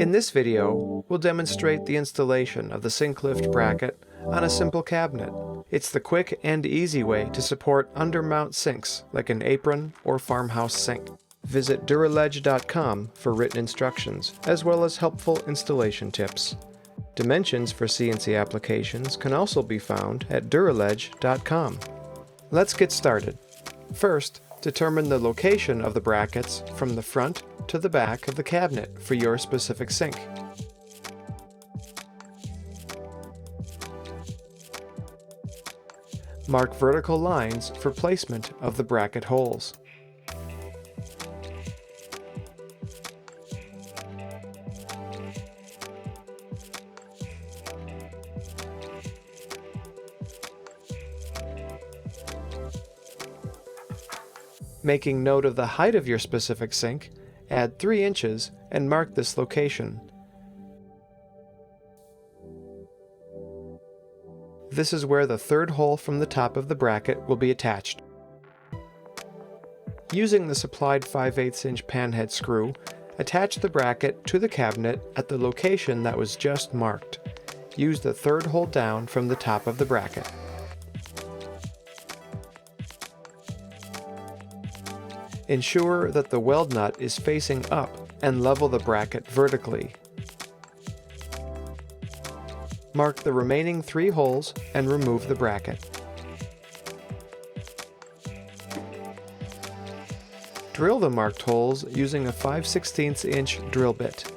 In this video, we'll demonstrate the installation of the sink lift bracket on a simple cabinet. It's the quick and easy way to support undermount sinks like an apron or farmhouse sink. Visit DuraLedge.com for written instructions, as well as helpful installation tips. Dimensions for CNC applications can also be found at DuraLedge.com. Let's get started. First, determine the location of the brackets from the front to the back of the cabinet for your specific sink. Mark vertical lines for placement of the bracket holes. Making note of the height of your specific sink, add 3 inches and mark this location. This is where the third hole from the top of the bracket will be attached. Using the supplied 5/8 inch panhead screw, attach the bracket to the cabinet at the location that was just marked. Use the third hole down from the top of the bracket. Ensure that the weld nut is facing up and level the bracket vertically. Mark the remaining 3 holes and remove the bracket. Drill the marked holes using a 5/16 inch drill bit.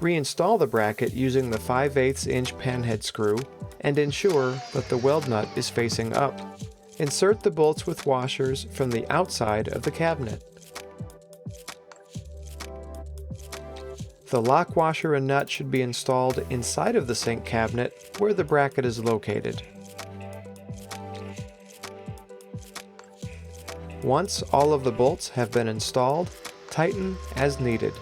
Reinstall the bracket using the 5/8 inch panhead screw and ensure that the weld nut is facing up. Insert the bolts with washers from the outside of the cabinet. The lock washer and nut should be installed inside of the sink cabinet where the bracket is located. Once all of the bolts have been installed, tighten as needed.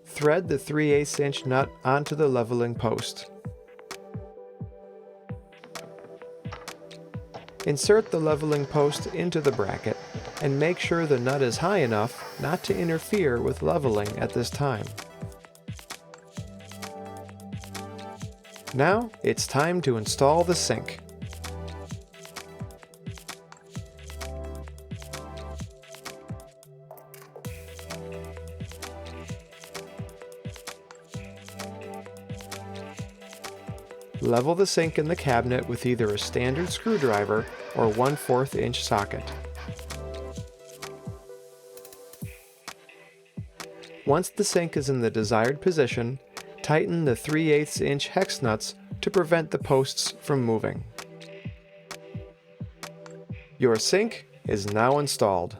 Thread the 3/8 inch nut onto the leveling post. Insert the leveling post into the bracket and make sure the nut is high enough not to interfere with leveling at this time. Now it's time to install the sink. Level the sink in the cabinet with either a standard screwdriver or 1/4 inch socket. Once the sink is in the desired position, tighten the 3/8 inch hex nuts to prevent the posts from moving. Your sink is now installed.